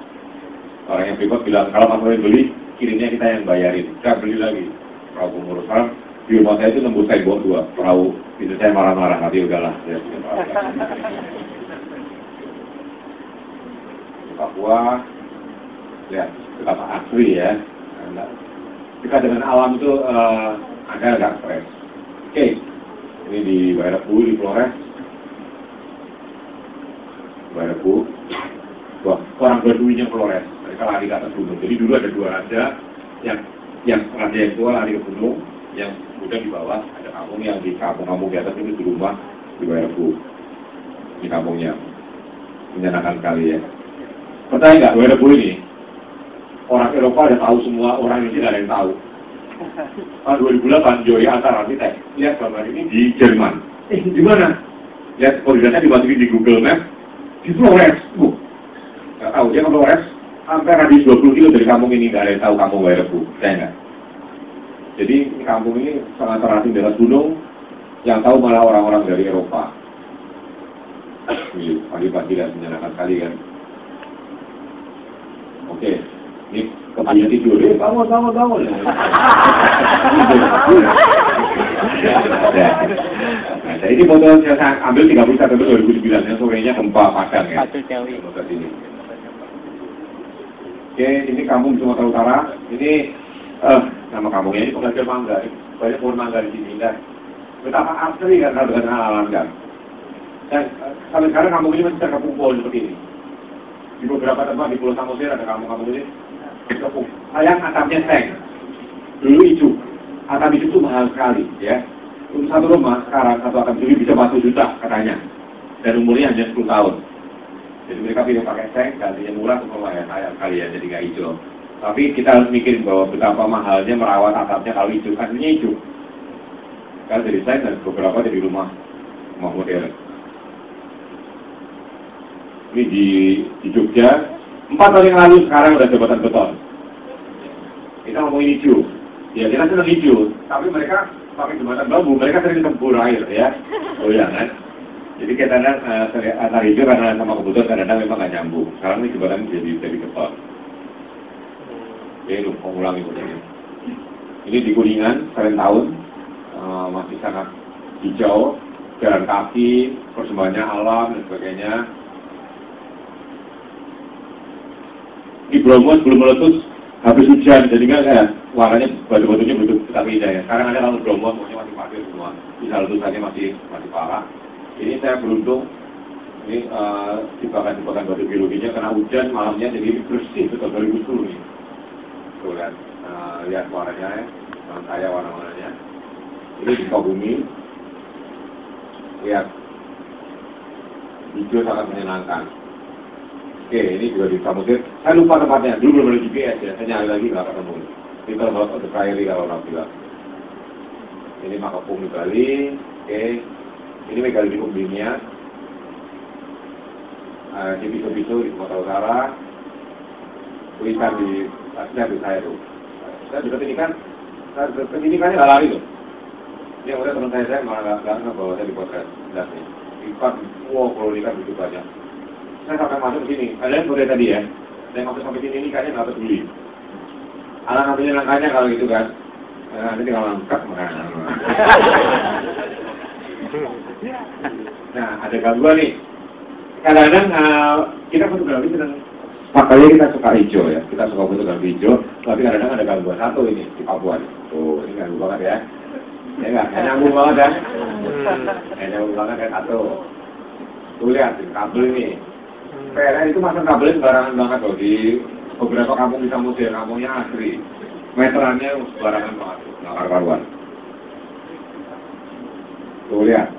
orang yang Freeport bilang, kalau kamu beli, kirimnya kita yang bayarin. Saya beli lagi perahu pengurus. Sekarang di rumah saya itu nembus tembok 2 perahu. Itu saya marah-marah, tapi udahlah. Saya punya perahu. Di Papua, lihat betapa asli ya. Kita dengan alam itu ada agak stres. Oke, ini di Bairabu, di Flores. Bairabu, wah, orang Baduinya Flores. Mereka lari ke atas gunung. Jadi dulu ada 2 raja, yang raja yang tua lari ke gunung, yang muda di bawah. Ada kampung yang di kampung-kampung di atas ini di rumah di Bairabu. Di kampungnya menyenangkan sekali ya. Percaya nggak Bairabu ini? Orang Eropa ada tahu semua, orang Indonesia ada yang tahu. Tahun 2008, Joy Antar arsitek, lihat gambar ini di Jerman. Di mana? Lihat koordinatnya dimasukin di Google Maps, di Flores. Nggak tahu, dia ke Flores, sampai radius 20 kilo dari kampung ini, nggak ada yang tahu kampung Bairabu. Saya nggak. Jadi kampung ini sangat terasing di atas gunung, yang tahu malah orang-orang dari Eropa. Pagi-pagi dan menyenangkan sekali kan. Oke. Ini kepalanya tidur, bangun. Nah, ini foto yang saya ambil 31 2009, yang sorenya gempa Padang ya. Foto sini. Oke, ini kampung Sumatera Utara. Ini nama kampungnya ini Pengajar Mangga. Banyak pohon mangga di sini. Dan betapa asli kan dengan alam kan. Dan sampai sekarang kampung ini masih terkepung pohon seperti ini. Di beberapa tempat di Pulau Samosir ada kampung-kampung ini. Sayang atapnya seng, dulu hijau, atap hijau itu mahal sekali ya. Untuk satu rumah sekarang satu atap hijau bisa 1 juta katanya, dan umurnya hanya 10 tahun. Jadi mereka pilih pakai seng, gantinya murah, supaya sayang sekali ya jadi nggak hijau. Tapi kita harus mikirin bahwa betapa mahalnya merawat atapnya kalau hijau, aslinya hijau. Karena dari seng dan beberapa dari rumah modern. Ini di Jogja. 4 tahun yang lalu sekarang udah jembatan beton. Kita ngomongin hijau. Ya kita senang hijau, tapi mereka pakai jembatan bambu, mereka sering tempur air ya. Oh iya kan? Jadi kita antar hijau karena sama kebutuhan kadang-kadang memang nggak nyambung. Sekarang ini jembatan jadi beton. Oke, lupa ulang ini. Ini di Kuningan, keren tahun masih sangat hijau, jalan kaki, persembahannya alam dan sebagainya. Di Bromo sebelum meletus habis hujan, jadi kan warnanya batu-batunya begitu tapi indah ya. Sekarang ada kalau Bromo semuanya masih pasir semua, bisa letusannya masih parah. Ini saya beruntung, ini jebakan batu biologinya karena hujan malamnya jadi bersih betul 2010 nih. Tuh kan, lihat warnanya ya, sangat kaya warna-warnanya. Ini di Sukabumi, lihat hijau sangat menyenangkan. Oke, ini juga di Samosir. Saya lupa tempatnya, dulu belum ada GPS ya, saya nyari lagi nggak ketemu. Kita harus ada Prairie kalau orang bilang. Ini Makapung di Bali. Oke, Ini Megalithicum Binia, di Biso-Biso di Sumatera Utara, tulisan di aslinya di saya tuh. Saya juga pendidikannya nggak lari loh. Ini yang udah teman saya malah nggak bawa saya di podcast jelas nih. Ikan, kalau ikan begitu banyak. Saya sampai masuk ke sini, kalian boleh tadi ya. Saya masuk sampai sini ini kayaknya nggak peduli. Alangkah menyenangkannya kalau gitu kan. Nanti tinggal lengkap makanya. Nah, ada gangguan nih. Kadang-kadang kita fotografi sedang makanya kita suka hijau ya. Kita suka fotografi hijau, tapi kadang-kadang ada gangguan satu ini di Papua nih. Tuh, ini ganggu banget ya. Ya enggak, nyambung banget kan? Nyambung banget kan satu. Tuh lihat, kabel ini. PLN itu masang kabelnya sembarangan banget loh. Di beberapa kampung di Samosir, kampungnya asri. Meterannya sembarangan banget, nggak karuan. Tuh lihat.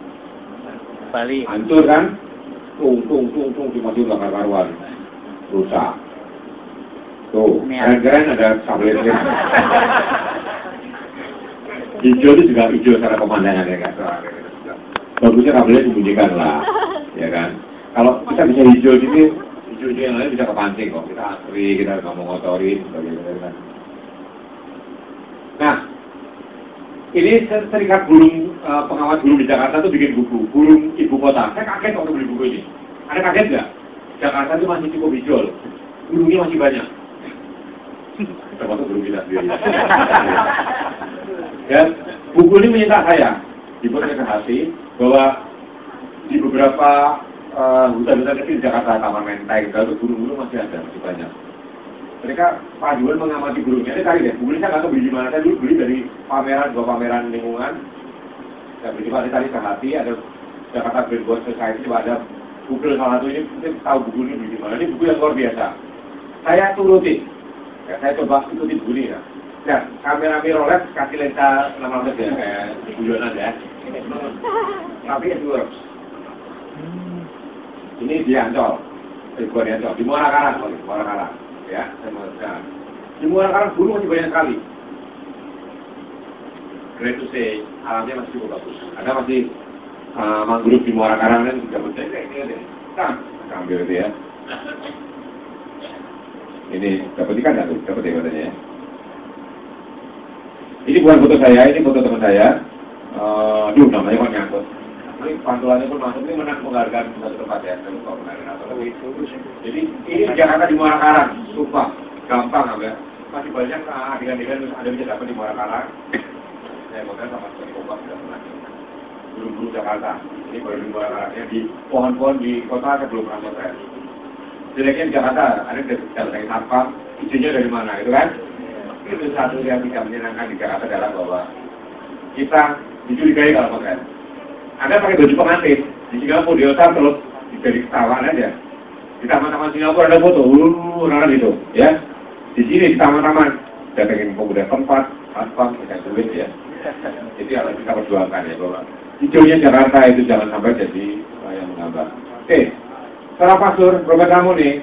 Bali. Hancur kan? Tung, dimasukin nggak karuan. Rusak. Tuh, keren-keren ada kabel listrik. Hijau itu juga hijau secara pemandangan ya kan. Bagusnya kabelnya dibunyikan lah, ya kan. Kalau kita bisa hijau ini, hijau yang lain bisa kepancing kok. Kita asri, kita nggak mau ngotorin, sebagainya kan. Nah, ini Serikat Burung Pengawas Burung di Jakarta tuh bikin buku, Burung Ibu Kota. Saya kaget waktu beli buku ini. Ada kaget nggak? Jakarta itu masih cukup hijau, burungnya masih banyak. Termasuk burung kita sendiri. Ya, buku ini menyita saya, dibuat ke hati bahwa di beberapa hutan-hutan kecil di Jakarta, Taman Menteng, itu burung-burung masih ada, masih banyak. Mereka paduan mengamati burungnya. Ini tadi deh, buku ini saya nggak tahu beli di mana. Saya dulu beli dari dua pameran lingkungan. Saya beli tadi sehati, ada Jakarta Green Bird Society, ada Google salah satu ini, mungkin tahu buku ini beli di mana. Ini buku yang luar biasa. Saya turuti, ya, saya coba ikuti buku ini ya. Ya, kamera mirrorless kasih lensa 600 ya, kayak guyonan ya. Tapi it works. Ini di Ancol, bukan di Ancol, di Muara Karang, ya, di Muara Karang burung masih banyak sekali. Great to say, alamnya masih cukup bagus. Ada masih mangrove di Muara Karang dan juga berjaya. Nah, ambil itu ya. Ini dapat ikan nggak tuh? Dapat ya katanya ya. Ini bukan foto saya, ini foto teman saya. Namanya kok nyangkut. Ini pantulannya pun masuk, ini menang penghargaan satu tempat ya. Saya lupa penghargaan apa tapi. Jadi ini di Jakarta di Muara Karang, sumpah gampang ya. Masih banyak adegan-adegan ada bisa dapat di Muara Karang. Saya mau sama sekali kompak tidak pernah. Burung-burung Jakarta. Ini baru di Muara Karangnya di pohon-pohon di kota saya belum pernah motret. Jeleknya di Jakarta ada dari sampah, izinnya dari mana gitu kan? Itu satu yang tidak menyenangkan di Jakarta adalah bahwa kita dicurigai kalau motret. Anda pakai baju pengantin di Singapura di hotel terus jadi ketahuan aja. Di taman-taman Singapura ada foto, orang itu, ya. Di sini di taman-taman datengin pemuda tempat, aspal, kita duit ya. Jadi harus kita perjuangkan ya bahwa hijaunya Jakarta itu jangan sampai jadi yang menggambar. Oke, setelah pastor, Robert kamu nih,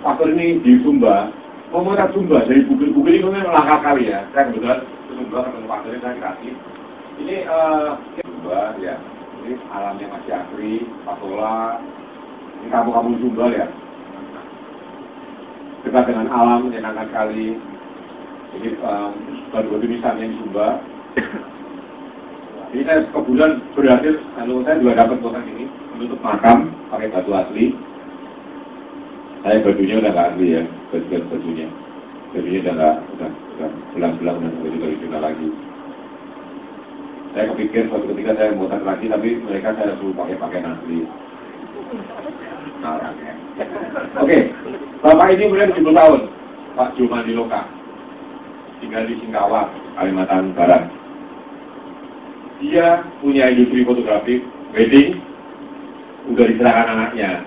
pastor ini di Sumba, mau motret Sumba dari Google ini memang langka kali ya. Saya kebetulan ke Sumba ketemu pastor ini saya dikasih. Ini Sumba ya, ini alamnya masih asri, Patola, ini kampung-kampung Sumba ya. Dekat dengan alam, menyenangkan sekali. Ini batu-batu nisannya di Sumba. Ini saya kebetulan berhasil, lalu saya juga dapat kotak ini menutup makam pakai batu asli. Saya bajunya udah nggak asli ya, bajunya udah belang-belang dan juga lagi. Saya kepikir suatu ketika saya buatan lagi, tapi mereka saya suruh pakai pakaian asli. Nah, Oke, Bapak ini mulai 70 tahun, Pak Jumadi Loka, tinggal di Singkawang, Kalimantan Barat. Dia punya industri fotografi, wedding, udah diserahkan anaknya.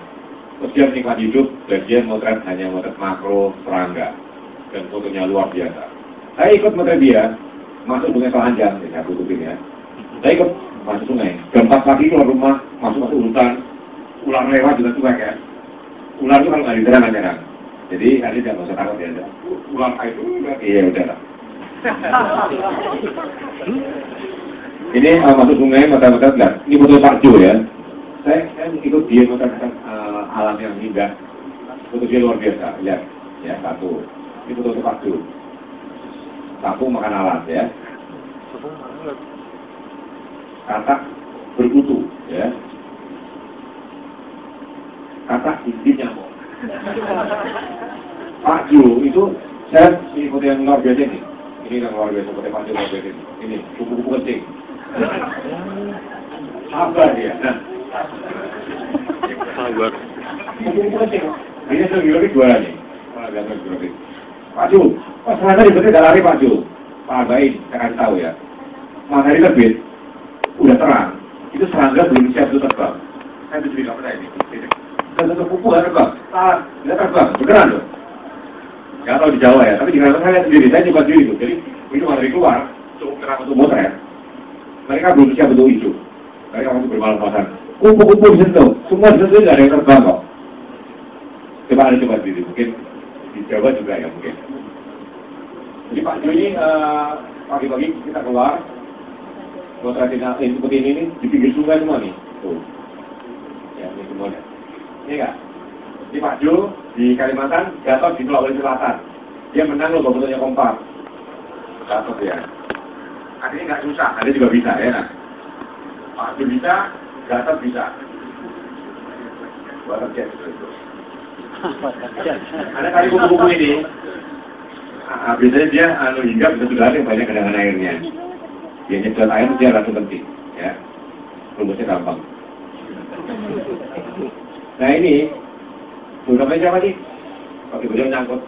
Terus dia menikmati hidup, dan dia motret hanya motret makro, serangga, dan fotonya luar biasa. Saya ikut motret dia, masuk sungai Telanjang, saya tutupin ya. Saya ikut masuk sungai, jam 4 pagi keluar rumah, masuk hutan, ular lewat juga cuek ya. Ular itu kalau nggak diserang. Jadi nanti jangan usah takut ya. Ular itu, iya udah lah. Ini masuk sungai, mata-mata lihat. Ini foto Pak Jo ya. Saya ikut dia mengatakan alam yang indah. Foto dia luar biasa. Lihat, ya satu. Ini foto Pak Jo. Satu makan alat ya. Kata berkutu ya. Kata intinya nyamuk. Pak Jo itu saya ini foto yang luar biasa nih. Ini yang luar biasa, foto Pak Jo luar biasa ini. Ini kupu-kupu kencing. Sabar dia. Nah. Sabar. Kupu-kupu kencing. Ini saya bilang juara nih. Pak Jo, pas ternyata di betul lari Pak Jo. Pak Abain, saya kasih tahu ya. Matahari terbit, udah terang. Itu serangga belum siap untuk terbang. Saya bisa bilang apa ini? Dan satu kupu nggak terbang, nggak terbang, beneran loh. Nggak tahu di Jawa ya, tapi di Jakarta saya lihat sendiri, saya coba sendiri tuh. Jadi itu matahari keluar, cukup terang untuk motret. Mereka belum siap untuk hijau. Mereka masih bermalas-malasan. Kupu-kupu disentuh, semua disentuh nggak ada yang terbang kok. Coba ada coba sendiri, mungkin di Jawa juga ya mungkin. Jadi Pak Jo ini pagi-pagi kita keluar, motretin seperti ini di pinggir sungai semua nih. Tuh, ya ini semuanya. Ini enggak? Ini Pak Jo di Kalimantan, Gatot di Sulawesi Selatan. Dia menang loh, fotonya kompak. Gatot ya. Artinya nggak susah, ada juga bisa ya. Nah. Pak Jo bisa, Gatot bisa. Buat kerja itu. Ada kali buku-buku ini. Biasanya dia hinggap bisa sudah ada yang banyak cadangan airnya. Dia nyedot air dia langsung penting, ya. Rumusnya gampang. Nah ini, namanya siapa sih? Pakai baju nyangkut.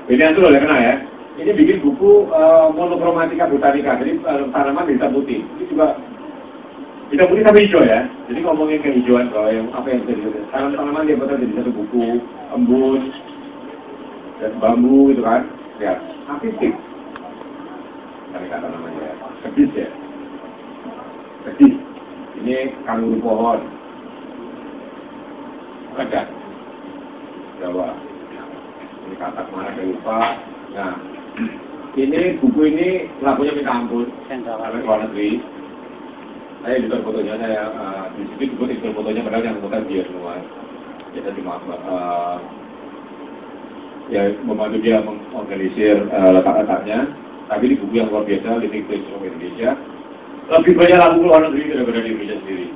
Beniatrul ya kenal ya. Ini bikin buku monokromatika botanika. Jadi tanaman hitam putih. Ini juga hitam putih tapi hijau ya. Jadi ngomongin kehijauan kalau yang apa yang terjadi. Tanaman dia buat jadi satu buku, embun, dan bambu gitu kan. Ya, artistik. Tadi kata namanya ya. Kedis ya. Kedis. Ini kanguru pohon. Ada. Jawa. Ini kata kemana saya lupa. Nah, ini buku ini lagunya minta ampun. Sampai luar negeri. Saya juga fotonya saya di situ juga ikut fotonya padahal yang foto dia semua. Kita cuma ya membantu dia mengorganisir letak-letaknya. Tapi di buku yang luar biasa, Living Place of Indonesia, lebih banyak lagu luar negeri daripada di Indonesia sendiri.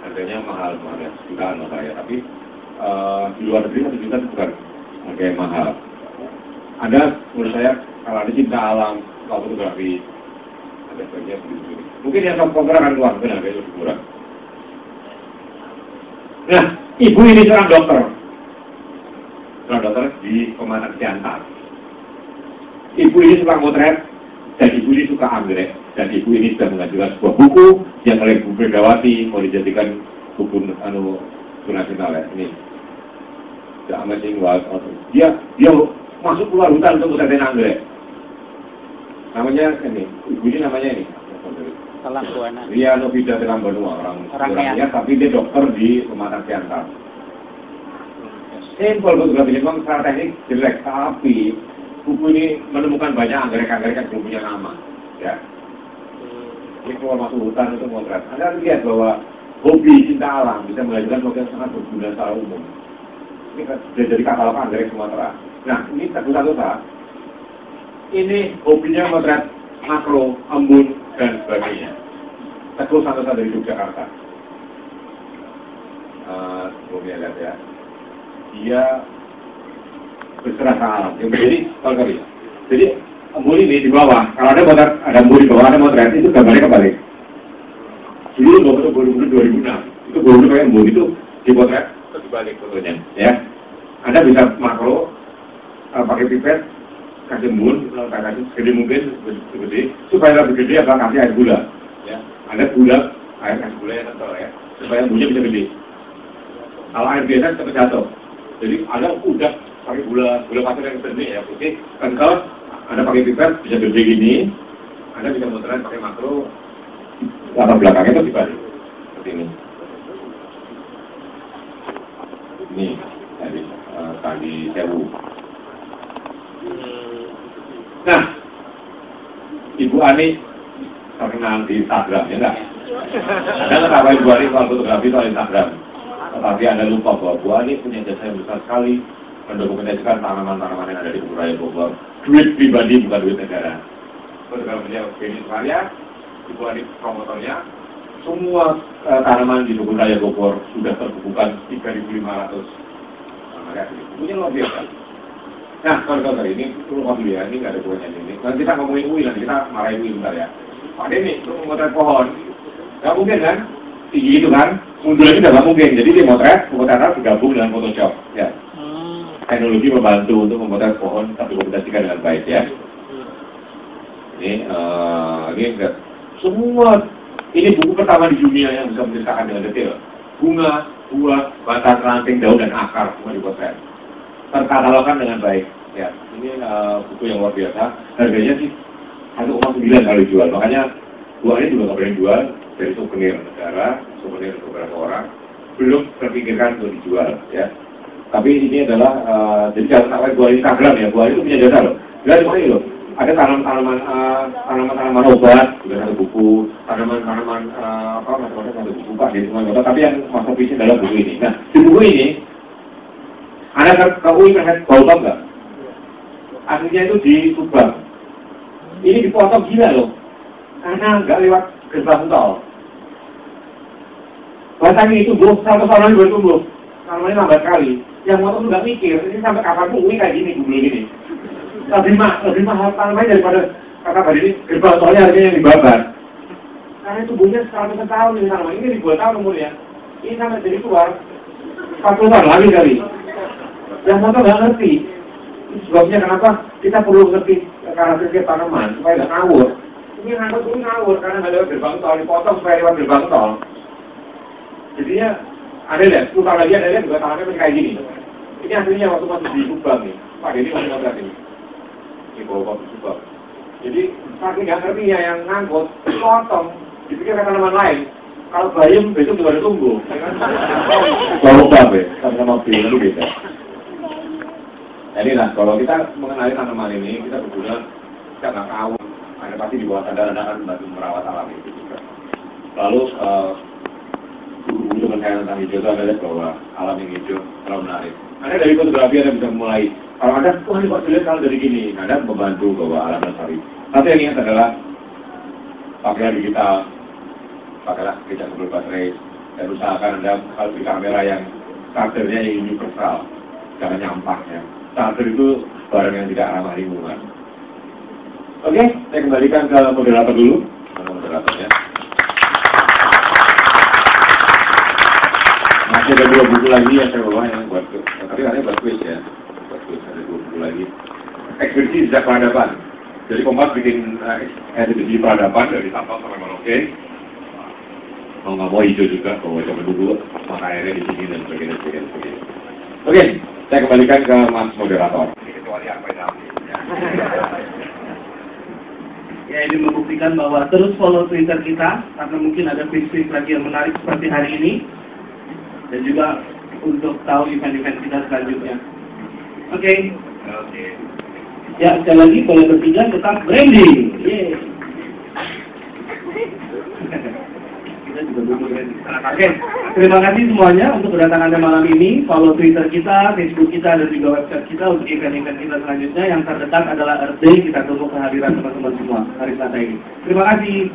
Harganya mahal ya, jutaan lah saya. Tapi di luar negeri 1 juta bukan harga yang mahal. Ada menurut saya kalau ada cinta alam, kalau fotografi, ada banyak begitu. Mungkin yang kompor akan keluar, benar harganya lebih murah. Nah, ibu ini seorang dokter di Pematang Siantar. Ibu ini suka motret, dan ibu ini suka anggrek, dan ibu ini sudah mengajukan sebuah buku yang oleh Bu Bregawati mau dijadikan buku nasional ya. Ini The Amazing Wild Autumn. Dia masuk keluar hutan untuk motretin anggrek. Namanya ini, ibu ini namanya ini. Salah Buana. Ria Novida Telambanua, orangnya, tapi dia dokter di Pematang Siantar. Simpel fotografi, memang secara teknik jelek, tapi buku ini menemukan banyak anggrek-anggrek yang belum punya nama. Ya. Ini keluar masuk hutan untuk motret. Anda lihat bahwa hobi cinta alam bisa menghasilkan sesuatu yang sangat berguna secara umum. Ini sudah jadi katalog anggrek Sumatera. Nah, ini satu-satu Pak. Ini hobinya motret makro, embun, dan sebagainya. Teguh satu-satu dari Yogyakarta. Sebelumnya lihat ya. Dia berserah alam. Jadi, kalau kali. Jadi, embun ini di bawah. Kalau ada motret, ada embun di bawah, ada motret, itu gambarnya kebalik. Dulu waktu buru-buru 2006, itu buru-buru kayak embun itu dipotret, terus dibalik fotonya. Ya. Anda bisa makro, pakai pipet, kasih embun, kasih segede mungkin, segede, supaya lebih gede apa kasih air gula. Ya. Anda gula, air kasih gula yang kental ya, supaya embunnya bisa gede. Kalau air biasa cepat jatuh. Jadi Anda udah pakai gula pasir yang gede ya, putih, kental, Anda pakai pipet bisa gede gini, Anda bisa motret pakai makro, latar belakangnya itu dibalik seperti ini. Ini tadi Sewu. Nah, Ibu Ani mengenal di Instagram, ya enggak? Anda ketahui Bu Ani soal fotografi soal Instagram. Tetapi Anda lupa bahwa Bu Ani punya jasa yang besar sekali mendokumentasikan tanaman-tanaman yang ada di Kebun Raya Bogor. Duit pribadi, bukan duit negara. Fotografinya Benny Sukarya, Ibu Ani promotornya. Semua tanaman di Kebun Raya Bogor sudah terbukukan 3.500. Bukunya luar biasa. Nah, kalau ini lupa dulu ya, ini nggak ada buahnya ini. Nanti kita ngomongin UI, nanti kita marahin UI bentar ya. Pak Denny, itu memotret pohon. Nggak mungkin kan? Tinggi itu kan? Mundur lagi nggak mungkin. Jadi dia motret digabung dengan Photoshop. Ya. Teknologi membantu untuk memotret pohon, tapi komunikasikan dengan baik ya. Ini enggak. Semua, ini buku pertama di dunia yang bisa menceritakan dengan detail. Bunga, buah, batang, ranting, daun, dan akar semua dipotret. Terkatalogkan dengan baik. Ya, ini buku yang luar biasa. Harganya sih 1,9 kalau dijual. Makanya buah ini juga nggak boleh jual dari souvenir negara, souvenir beberapa orang. Belum terpikirkan untuk dijual. Ya. Tapi ini adalah jadi jangan sampai buah Instagram ya. Buah itu punya jasa loh. Lihat seperti loh. Ada tanaman obat, juga satu buku. Tanaman macam-macam satu buku Pak di semua kota. Tapi yang masterpiece adalah buku ini. Nah, di buku ini Anda ke UI melihat baobab nggak? Aslinya itu di Subang. Ini dipotong gila loh. Karena nggak lewat gerbang tol. Batangnya itu 100 tahun baru tumbuh. Namanya lambat kali. Yang motor nggak mikir, ini sampai kapan pun UI kayak gini, dulu gini. Lebih mahal tanamannya daripada kata tadi ini gerbang tolnya harganya yang dibabat. Karena tubuhnya 100 tahun ini tanaman. Ini ribuan tahun umurnya. Ini sampai jadi keluar 40 tahun lagi kali. Yang motor nggak ngerti. Sebabnya kenapa kita perlu ngerti karakteristik tanaman supaya nggak ngawur. Ini ngawur karena nggak lewat gerbang tol, dipotong supaya lewat gerbang tol. Jadinya ada lihat, 10 tahun lagi ada lihat juga tanamannya masih kayak gini. Ini aslinya waktu masih di Subang nih. Pak Denny masih ngeliat ini. Ini bawa di Subang. Jadi saking nggak ngertinya yang ngangkut, dipotong, dipikir ke tanaman lain. Kalau bayam besok juga ada tumbuh. Bawa babe, sama mobil itu beda. Jadi nah, kalau kita mengenali tanaman ini, kita berguna karena kawin. Ada pasti di bawah sadar Anda akan membantu merawat alam itu juga. Lalu, guru-guru dengan saya tentang hijau itu Anda lihat bahwa alam yang hijau terlalu menarik. Anda dari fotografi Anda bisa mulai. Kalau Anda, ini kok sulit kalau dari gini, Anda membantu bahwa alam lestari. Tapi yang ingat adalah pakaian digital, pakailah kecap sebelum baterai, dan usahakan Anda kalau di kamera yang karakternya yang universal, jangan nyampah ya. Charger itu barang yang tidak ramah lingkungan. Oke, saya kembalikan ke moderator dulu. Mana moderatornya? Masih ada 2 buku lagi yang saya bawa yang buat quiz. Tapi katanya buat quiz ya. Buat quiz ada 2 buku lagi. Ekspedisi Jejak Peradaban. Jadi Kompas bikin ekspedisi peradaban dari Sabang sampai Merauke. Mau nggak mau hijau juga, kalau coba dulu mata airnya di sini dan sebagainya. Oke. Saya kembalikan ke Mas Moderator. Kecuali apa yang Ya, ini membuktikan bahwa terus follow Twitter kita, karena mungkin ada quiz-quiz lagi yang menarik seperti hari ini. Dan juga untuk tahu event-event kita selanjutnya. Oke. Ya, sekali lagi boleh bertiga tetap branding. Yeay. Kita juga butuh branding. Oke. Terima kasih semuanya untuk kedatangan Anda malam ini. Follow Twitter kita, Facebook kita, dan juga website kita untuk event-event kita selanjutnya. Yang terdekat adalah Earth Day. Kita tunggu kehadiran teman-teman semua hari Selasa ini. Terima kasih.